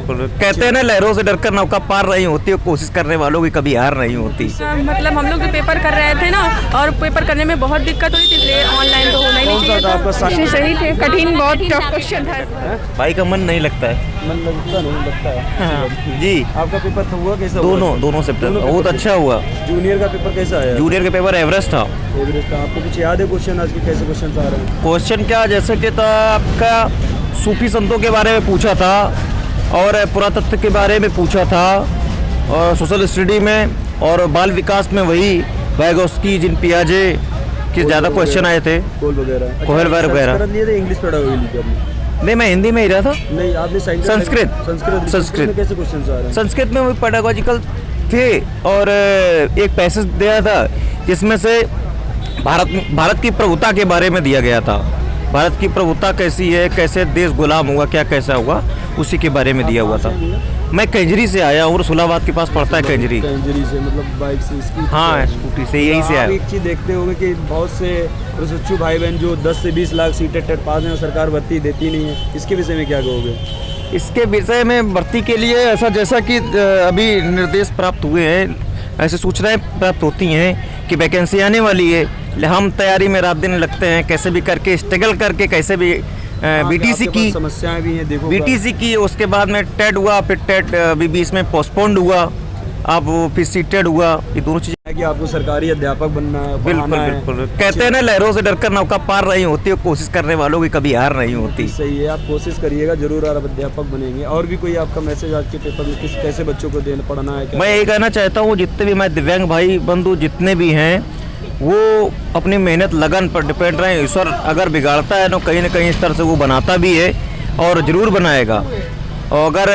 बिल्कुल। कहते हैं ना, लहरों से डरकर नौका पार नहीं होती, कोशिश करने वालों की कभी हार नहीं होती। मतलब हम लोग पेपर कर रहे थे ना, और पेपर करने में बहुत दिक्कत हुई थी, इसलिए ऑनलाइन तो होना ही नहीं चाहिए था। सही थे, कठिन बहुत टफ क्वेश्चन था। भाई का मन नहीं लगता है। मन लगता है जी। आपका पेपर था हुआ कैसा? दोनों सेप्टेम्बर बहुत अच्छा हुआ। जूनियर का पेपर कैसा आया? जूनियर का पेपर एवरेस्ट था। एवरेस्ट था। आपको कुछ याद है क्वेश्चन आज के कैसे क्वेश्चन आ रहे हैं? क्वेश्चन क्या, जैसे कि था आपका सूफी संतों के बारे में पूछा था, और पुरातत्व के बारे में पूछा था, और सोशल स्टडी में, और बाल विकास में वही वाइगोस्की, जिन पियाजे के ज़्यादा क्वेश्चन आए थे। कोहल वगैरह। इंग्लिश पढ़ा हुआ? नहीं, मैं हिंदी में ही रहा था। नहीं, आपने संस्कृत में कैसे क्वेश्चन आ रहे हैं? संस्कृत में वो पेडागोजिकल थे, और एक पैसेज दिया था जिसमें से भारत की प्रभुता के बारे में दिया गया था। भारत की प्रभुता कैसी है, कैसे देश गुलाम हुआ, क्या कैसा हुआ, उसी के बारे में दिया हुआ था। मैं कैंजरी से आया हूँ, रसूलाबाद के पास पड़ता है कैंजरी से, मतलब बाइक से? हाँ, स्कूटी से, यहीं से आया। एक चीज़ देखते होंगे कि बहुत से प्रशिक्षु भाई बहन जो 10 से 20 लाख सीटें टेट पास हैं, सरकार भर्ती देती नहीं है, इसके विषय में क्या कहोगे? इसके विषय में भर्ती के लिए ऐसा, जैसा कि अभी निर्देश प्राप्त हुए हैं, ऐसी सूचनाएं प्राप्त होती हैं कि वैकेंसी आने वाली है। हम तैयारी में रात दिन लगते हैं, कैसे भी करके स्ट्रगल करके, कैसे भी बीटीसी की समस्याएं भी हैं, देखो बीटीसी की, उसके बाद में टेट हुआ, फिर टेट अभी बीच में पोस्टपोन्ड हुआ, अब फिर सीटेड हुआ। ये दोनों चीज़ें कि आपको सरकारी अध्यापक बनना है। बिल्कुल। कहते हैं ना, लहरों से डरकर नौका पार नहीं होती, कोशिश करने वालों की कभी हार नहीं होती। सही है, आप कोशिश करिएगा, जरूर आप अध्यापक बनेंगे। और भी कोई आपका मैसेज आज के पेपर में कैसे बच्चों को पढ़ना है? मैं यही कहना चाहता हूँ, जितने भी मैं दिव्यांग भाई बंधु जितने भी हैं, वो अपनी मेहनत लगन पर डिपेंड रहे। ईश्वर अगर बिगाड़ता है तो कहीं ना कहीं इस तरह से वो बनाता भी है, और ज़रूर बनाएगा। और अगर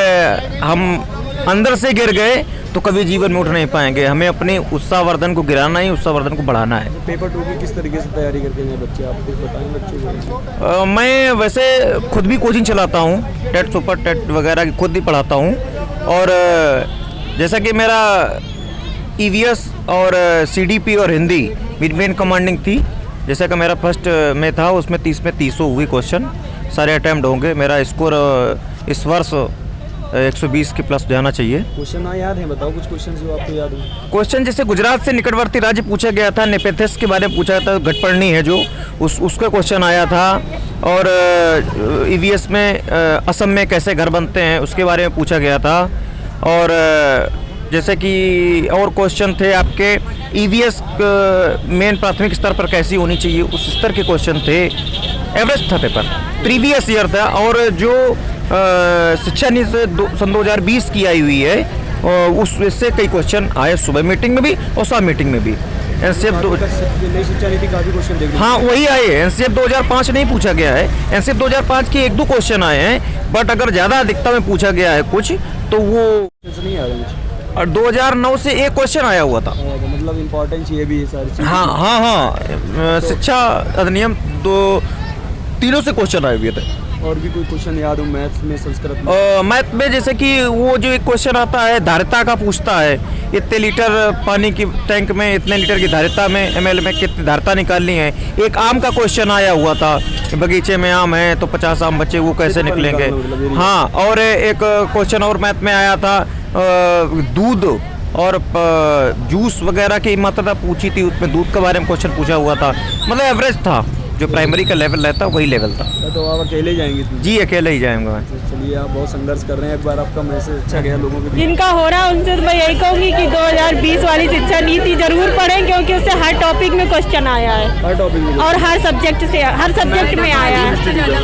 हम अंदर से गिर गए तो कभी जीवन में उठ नहीं पाएंगे। हमें अपने उत्साहवर्धन को गिराना ही, उत्साहवर्धन को बढ़ाना है। पेपर 2 की किस तरीके से तैयारी करके हैं बच्चे, आप कुछ बताएं बच्चों को? मैं वैसे खुद भी कोचिंग चलाता हूँ, टेट सुपर टेट वगैरह की खुद भी पढ़ाता हूँ। और जैसा कि मेरा EVS और CDP और हिंदी मेन कमांडिंग थी, जैसा कि मेरा फर्स्ट में था, उसमें 30 में 30 हुई क्वेश्चन, सारे अटैम्प्ट होंगे। मेरा स्कोर इस वर्ष 120 के प्लस जाना चाहिए। क्वेश्चन याद है? बताओ कुछ क्वेश्चन जो आपको याद है। क्वेश्चन जैसे गुजरात से निकटवर्ती राज्य पूछा गया था, नेपेथस के बारे में पूछा था, घटपर्णी है जो, उसका क्वेश्चन आया था। और EVS में असम में कैसे घर बनते हैं उसके बारे में पूछा गया था। और जैसे कि और क्वेश्चन थे आपके EVS मेन प्राथमिक स्तर पर कैसी होनी चाहिए, उस स्तर के क्वेश्चन थे। एवरेस्ट था पेपर, प्रीवियस ईयर था। और जो शिक्षा नीति सन 2020 की आई हुई है, उससे कई क्वेश्चन आए, सुबह मीटिंग में भी और शाम मीटिंग में भी। NCF नई शिक्षा नीति का भी क्वेश्चन देख, हाँ वही आए। NCF 2005 नहीं पूछा गया है, NCF 2005 के 1-2 क्वेश्चन आए हैं, बट अगर ज़्यादा अधिकता में पूछा गया है कुछ तो वो नहीं आ रहा। और 2009 से एक क्वेश्चन आया हुआ था। मतलब इम्पोर्टेंस ये भी है सारी चीज़। हाँ, शिक्षा अधिनियम 3 से क्वेश्चन आए हुए थे। और भी कोई क्वेश्चन याद हो मैथ में, संस्कृत में? मैथ में जैसे कि वो जो एक क्वेश्चन आता है धारिता का, पूछता है इतने लीटर पानी की टैंक में, इतने लीटर की धारिता में ml में कितनी धारिता निकालनी है। एक आम का क्वेश्चन आया हुआ था, बगीचे में आम है तो 50 आम बचे, वो कैसे निकलेंगे। हाँ, और एक क्वेश्चन और मैथ में आया था, दूध और जूस वगैरह की मात्रा पूछी थी, उसमें दूध के बारे में क्वेश्चन पूछा हुआ था। मतलब एवरेज था, जो प्राइमरी का लेवल रहता वही लेवल था। तो आप अकेले जाएंगे? जी अकेले ही जाएंगे। चलिए, आप बहुत संघर्ष कर रहे हैं। एक बार आपका मैसेज अच्छा गया लोगों के जिनका हो रहा है उनसे तो मैं यही कहूँगी कि 2020 वाली शिक्षा नीति जरूर पढ़ें, क्योंकि उससे हर टॉपिक में क्वेश्चन आया है, हर टॉपिक में और हर सब्जेक्ट में आया है।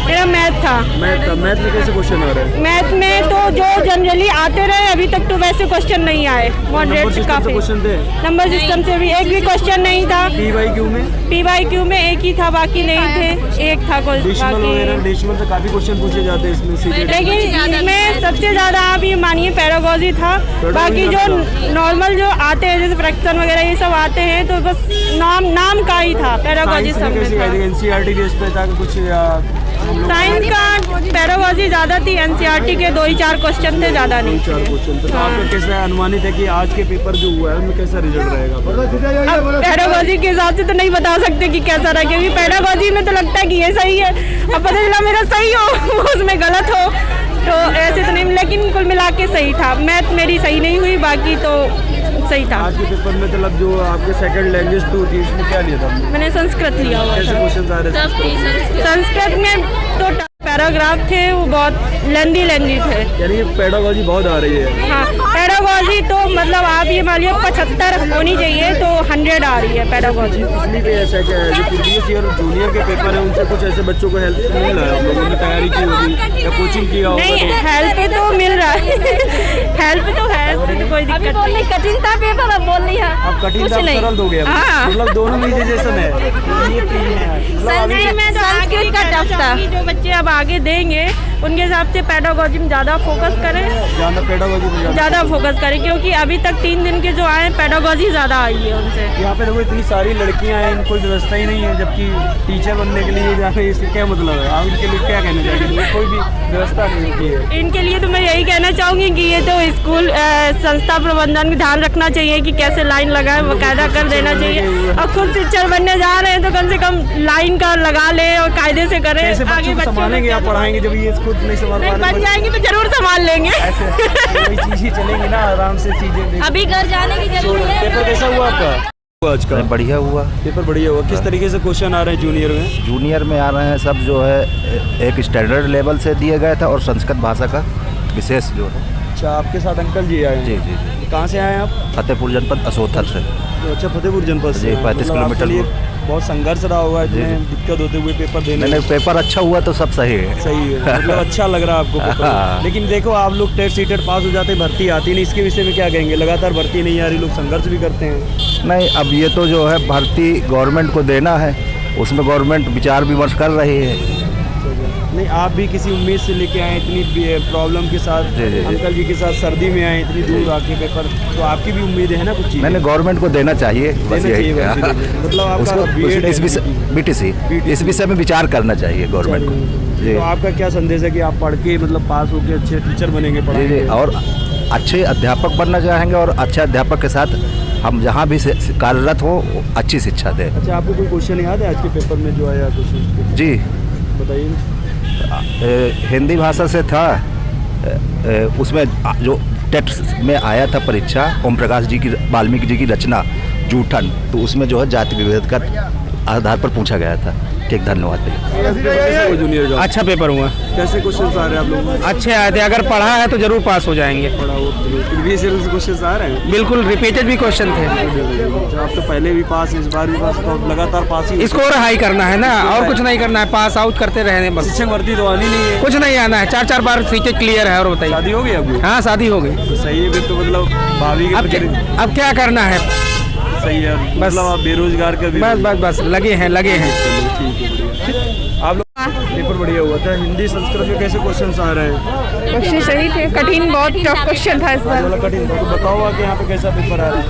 मेरा मैथ था। मैथ में कैसे क्वेश्चन आ रहे हैं? मैथ में तो जो जनरली आते रहे, अभी तक तो वैसे क्वेश्चन नहीं आए। मॉडरेट काफी क्वेश्चन थे। नंबर सिस्टम से भी एक भी क्वेश्चन नहीं था। PYQ में एक ही था, बाकी नहीं थे। एक था डेसिमल से काफी क्वेश्चन पूछे जाते हैं इसमें, लेकिन इसमें सबसे ज्यादा आप ये मानिए पैरागॉजी था। बाकी जो नॉर्मल जो आते हैं जैसे फ्रैक्शन वगैरह ये सब आते हैं, तो बस नाम का ही था। पैरागॉजी सब NCERT बेस पे था कुछ? साइंस का पैरागॉजी ज्यादा थी, NCERT के 2-4 क्वेश्चन थे, ज्यादा नहीं। 4 क्वेश्चन। तो आपका कैसा अनुमानित है कि आज के पेपर जो हुआ है उनमें कैसा रिजल्ट रहेगा? अब पैरागॉजी के हिसाब से तो नहीं बता सकते कि कैसा रहा, क्योंकि पैरागॉजी में तो लगता है कि ये सही है, अब पता चला मेरा सही हो उसमें गलत हो, तो ऐसे तो नहीं। लेकिन कुल मिला आके सही था। मैथ मेरी सही नहीं हुई, बाकी तो सही था। आज के पेपर में मतलब जो आपके सेकंड लैंग्वेज 2 थी उसमें क्या लिया था आपने? मैंने संस्कृत लिया हुआ कैसे था। क्वेश्चन आ रहे थे? संस्कृत में तो पैराग्राफ थे, वो बहुत लेंदी थे। यानी कि पेडागॉजी बहुत आ रही है। हाँ, पैडागॉजी तो मतलब आप ये मान लीजिए 75 होनी चाहिए, तो 100 आ रही है पैडागॉजी। इसलिए भी ऐसा क्या है जो प्रीवियस ईयर जूनियर के पेपर है उनसे कुछ ऐसे बच्चों को हेल्प मिल रहा है? आप लोगों ने तैयारी की होगी या कोचिंग किया होगा? नहीं, हेल्प तो मिल रहा है। हेल्प तो है, उससे तो कोई दिक्कत नहीं। कठिन था पेपर, अब बोल लिया। अब कठिन था सरल हो गया। हाँ। मतलब दोनों में जैसन है। ये तीन है। संस्कृत में तो आगे का टफ था। जो बच्चे अब आगे देंगे उनके हिसाब से पैडागॉजी में ज़्यादा फोकस करें, ज़्यादा फोकस करें, क्योंकि अभी तक 3 दिन के जो आए हैं पैडागॉजी ज़्यादा आई है उनसे। यहाँ पे देखो इतनी सारी लड़कियाँ हैं, इनको व्यवस्था ही नहीं है, जबकि टीचर बनने के लिए जाना इसका क्या मतलब है? आप उनके लिए क्या कहना चाहेंगे? कोई भी व्यवस्था नहीं की है इनके लिए। तो मैं यही कहना चाहूँगी कि ये तो स्कूल संस्था प्रबंधन को ध्यान रखना चाहिए कि कैसे लाइन लगाए, बाकायदा कर देना चाहिए। और खुद शिक्षक बनने जा रहे हैं तो कम से कम लाइन का लगा ले और कायदे से करें। कैसे बच्चों को संभालेंगे? आप पढ़ाएंगे जब ये खुद नहीं संभाल पा रहे? बन जाएंगे तो जरूर संभाल लेंगे। कोई चीज़ ही चलेंगी ना, आराम से चीजें। अभी घर जाने की जरूरत है। पेपर कैसा हुआ आपका आज का? बढ़िया हुआ। पेपर बढ़िया हुआ। किस तरीके से क्वेश्चन आ रहे हैं जूनियर में? जूनियर में आ रहे हैं सब जो है एक स्टैंडर्ड लेवल से दिए गए था और संस्कृत भाषा का विशेष जो है। अच्छा, आपके साथ अंकल जी आए हैं? जी जी जी। कहाँ से आए हैं आप? फतेहपुर जनपद असोथर से। अच्छा, फतेहपुर जनपद से। जी, 35 किलोमीटर लिए दूर। बहुत संघर्ष रहा होगा जी, इसमें, दिक्कत होते हुए पेपर देने मैंने में। पेपर अच्छा हुआ तो सब सही है। सही है, मतलब अच्छा लग रहा है आपको पेपर। हाँ। लेकिन देखो आप लोग टेट सीटेट पास हो जाते, भर्ती आती नहीं, इसके विषय में क्या कहेंगे? लगातार भर्ती नहीं आ रही, लोग संघर्ष भी करते हैं। नहीं, अब ये तो जो है भर्ती गवर्नमेंट को देना है, उसमें गवर्नमेंट विचार विमर्श कर रही है। नहीं, आप भी किसी उम्मीद से लेके आए इतनी प्रॉब्लम के साथ, जी, जी, जी। अंकल जी के साथ सर्दी में आए, इतनी दूर आके पेपर, तो आपकी भी उम्मीद है ना कुछ चीज़? मैंने गवर्नमेंट को देना चाहिए, बस देना यही। चाहिए, मतलब आपका उसको BEd इस विषय BTC इस विषय में विचार करना चाहिए गवर्नमेंट को। जी तो आपका क्या संदेश है कि आप पढ़ के मतलब पास होके अच्छे टीचर बनेंगे, जी पढ़ाएंगे? जी, और अच्छे अध्यापक बनना चाहेंगे और अच्छे अध्यापक के साथ हम जहाँ भी कार्यरत हो अच्छी शिक्षा दें। अच्छा, आपको कोई क्वेश्चन याद है आज के पेपर में जो आया क्वेश्चन? जी, बताइए। हिंदी भाषा से था, उसमें जो टेट में आया था परीक्षा, ओम प्रकाश जी की, वाल्मीकि जी की रचना जूठन, तो उसमें जो है जाति विभेद का आधार पर पूछा गया था। ठीक, धन्यवाद भैया। जूनियर का अच्छा पेपर हुआ, कैसे क्वेश्चन आ रहे हैं आप लोगों को? अच्छे आए थे। अगर पढ़ा है तो जरूर पास हो जाएंगे। पढ़ा हो प्रीवियस ईयर से क्वेश्चन आ रहे हैं? बिल्कुल रिपीटेड भी क्वेश्चन थे। अच्छा, आप तो पहले भी पास, इस बार भी पास, तो आप लगातार पास ही। स्कोर हाई करना है ना, और कुछ नहीं करना है, पास आउट करते रहने बस। शिक्षक भर्ती तो आनी नहीं है। कुछ नहीं आना है, 4-4 बार सीटें क्लियर है। और बताइए, शादी हो गई आपकी? हाँ शादी हो गई। तो सही है, फिर तो मतलब भाभी के अब क्या करना है? सही है, बस। मतलब आप बेरोजगार का भी। बस लगे हैं। चलो, ठीक है, बढ़िया। आप लोग पेपर बढ़िया हुआ था। हिंदी संस्कृत में कैसे क्वेश्चंस आ रहे हैं? क्वेश्चन सही थे, कठिन, बहुत टफ क्वेश्चन था इस आज वाला कठिन था, तो बताओ कि यहाँ पे कैसा पेपर आ रहा है?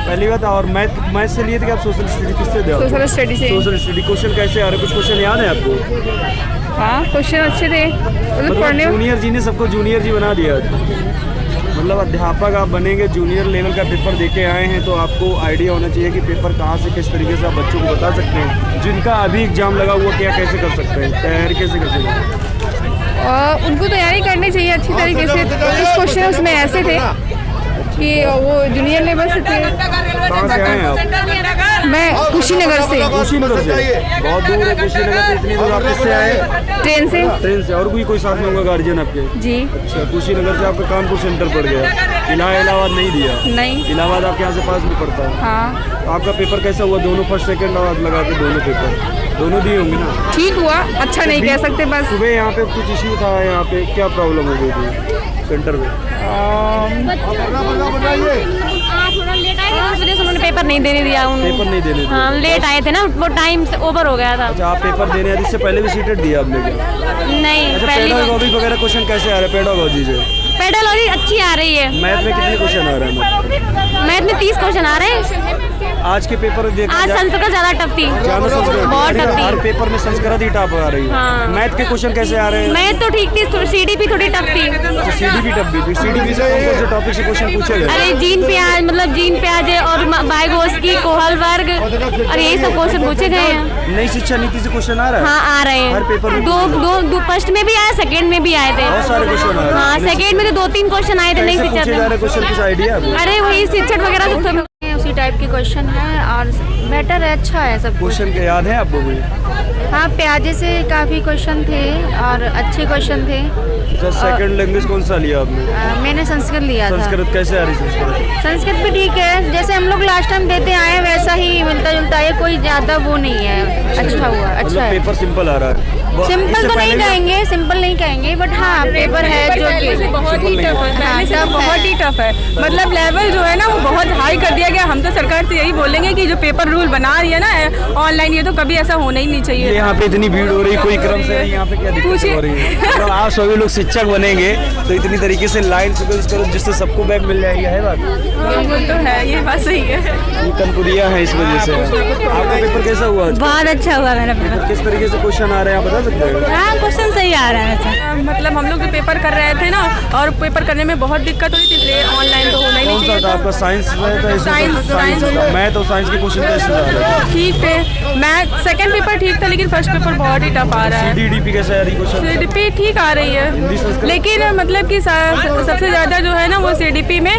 पहली बात, और मैथ से लिए थे कि आप सोशल स्टडी किससे दे? सोशल स्टडी से। सोशल स्टडी क्वेश्चन कैसे आ रहे हैं? कुछ क्वेश्चन याद है आपको? हाँ, क्वेश्चन अच्छे थे, मतलब पढ़ने। जूनियर जी ने सबको जूनियर जी बना दिया। मतलब अध्यापक आप बनेंगे, जूनियर लेवल का पेपर देके आए हैं, तो आपको आइडिया होना चाहिए कि पेपर कहाँ से किस तरीके से आप बच्चों को बता सकते हैं। जिनका अभी एग्जाम लगा हुआ, क्या कैसे कर सकते हैं, तैयारी कैसे कर सकते हैं? और उनको तैयारी करनी चाहिए अच्छी तरीके से। कुछ क्वेश्चन उसमें ऐसे थे कि वो जूनियर लेवल से थे। कहाँ से आए हैं आप? मैं कुशीनगर से। कुशीनगर से? बहुत दूर है कुशीनगर से। इतनी दूर आप किससे आए? ट्रेन से। ट्रेन से। और कोई साथ में होगा गार्जियन आपके? जी। अच्छा, कुशीनगर से आपका कानपुर सेंटर पड़ गया। इलाहाबाद नहीं दिया? नहीं। इलाहाबाद आपके यहाँ से पास भी पड़ता है? हाँ। तो आपका पेपर कैसा हुआ? दोनों फर्स्ट सेकंड आवाज लगा के दोनों पेपर दोनों दिए होंगे ना? ठीक हुआ, अच्छा नहीं कह सकते। बस सुबह यहाँ पे कुछ इश्यू था, यहाँ पे क्या प्रॉब्लम हो गई थी सेंटर में? थोड़ा लेट आए थे, उस वजह से उन्होंने पेपर नहीं देने दिया। पेपर नहीं देने दिया? हाँ, लेट आए थे ना, वो टाइम से ओवर हो गया था। अच्छा, आप पेपर देने आए, इससे पहले भी सीटेट दिया आपने क्या? नहीं, अच्छा, पहली पेडागॉजी वगैरह क्वेश्चन कैसे आ रहे हैं पेडागॉजी से? पेडागॉजी अच्छी आ रही है। मैथ में कितने क्वेश्चन आ रहे हैं? मैथ में 30 क्वेश्चन आ रहे हैं। आज के पेपर देखा आज जाए- संस्कृत ज्यादा टफ थी, ज्यादा संस्कृत बहुत टफ हर थी। पेपर में संस्कृत ही टॉप आ रही है। हाँ। मैथ के क्वेश्चन कैसे आ रहे हैं? मैं तो ठीक थी, CDP थोड़ी टफ थी। सीडीपी टॉप भी सीडीपी से कौन से टॉपिक से क्वेश्चन पूछे गए? अरे जीन प्याज मतलब जीन प्याजे और बायगोस्की कोहल वर्ग और यही सब क्वेश्चन पूछे गए हैं। नई शिक्षा नीति से क्वेश्चन आ रहा है? हाँ आ रहे हर पेपर में हैं, दो फर्स्ट में भी आए, सेकंड में भी आए थे। बहुत सारे क्वेश्चन आ रहे हैं। हाँ सेकंड में तो 2-3 क्वेश्चन आए थे नहीं कैसे पूछे जा शिक्षा रहे क्वेश्चन, कुछ आइडिया? अरे वही शिक्षक वगैरह सब तो उसी टाइप के क्वेश्चन है और बेटर है, अच्छा है सब कुछ। क्वेश्चन के याद है आपको कोई? हाँ प्याजे से काफ़ी क्वेश्चन थे और अच्छे क्वेश्चन थे। सेकंड लैंग्वेज कौन सा लिया आपने? मैंने संस्कृत लिया था। संस्कृत कैसे आ रही संस्कृत? संस्कृत भी ठीक है, जैसे हम लोग लास्ट टाइम देते आए हैं वैसा ही मिलता जुलता है, कोई ज़्यादा वो नहीं है। अच्छा हुआ, अच्छा मतलब है। पेपर सिंपल आ रहा है? सिंपल तो नहीं कहेंगे, सिंपल नहीं कहेंगे, बट हाँ पेपर है जो कि बहुत ही टफ है, पहले से बहुत ही टफ है। मतलब लेवल जो है ना वो बहुत हाई कर दिया गया। हम तो सरकार से यही बोलेंगे कि जो पेपर रूल बना रही है ना ऑनलाइन, ये तो कभी ऐसा होना ही नहीं चाहिए। यहाँ पे इतनी भीड़ हो रही, कोई क्रम से नहीं, यहाँ पे क्या दिक्कत पूछिए। हो रही है? मतलब आप सभी लोग शिक्षक बनेंगे तो इतनी तरीके से लाइन से करो जिससे सबको बैग मिल जाएगी, है बात? बिल्कुल तो है, ये बात सही है। ये कनपुरिया है इस वजह से। आपका पेपर कैसा हुआ आज? बहुत अच्छा हुआ मेरा पेपर। किस तरीके से क्वेश्चन आ रहे हैं आप बता सकते हैं? हाँ क्वेश्चन सही आ रहा है। मतलब हम लोग जो पेपर कर रहे थे ना और पेपर करने में बहुत दिक्कत हुई थी, इसलिए ऑनलाइन तो होना ही नहीं कौन सा चाहिए था आपका? साइंस में था? साइंस। मैथ और साइंस के क्वेश्चन कैसे आ रहे हैं? ठीक थे। मैथ सेकंड पेपर ठीक था, लेकिन फर्स्ट पेपर बहुत ही टफ आ रहा है। सीडीडीपी कैसे आ रही क्वेश्चन? CDP ठीक आ रही है, लेकिन मतलब कि सबसे ज़्यादा जो है ना वो CDP में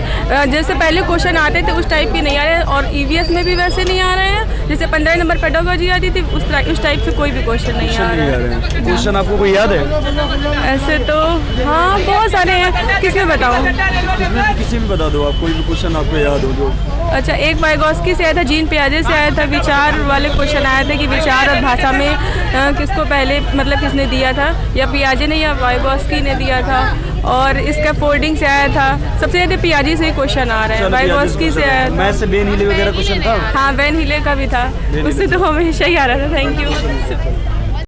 जैसे पहले क्वेश्चन आते थे उस टाइप के नहीं आ रहे हैं, और EVS में भी वैसे नहीं आ रहे हैं। जैसे 15 नंबर पेडागोजी आती थी उस टाइप से कोई भी क्वेश्चन नहीं आ रहा है। क्वेश्चन आपको कोई याद है? ऐसे तो हाँ बहुत सारे हैं, किसमें बताऊँ? किसी में बता दो आप, कोई भी क्वेश्चन आपको याद हो जो। अच्छा, एक वाइगोस्की से आया था, जीन प्याजे से आया था, विचार वाले क्वेश्चन आए थे कि विचार और भाषा में किसको पहले मतलब किसने दिया था, या पियाजे ने या वाइगोस्की ने दिया था। और इसका फोल्डिंग से आया था, सबसे ज़्यादा पियाजे से ही क्वेश्चन आ रहा है, वाइगोस्की से आया था। मैथ से बेन हिले वगैरह क्वेश्चन था? हाँ वैन हिले का भी था, उससे तो हमेशा ही आ रहा था। Thank you.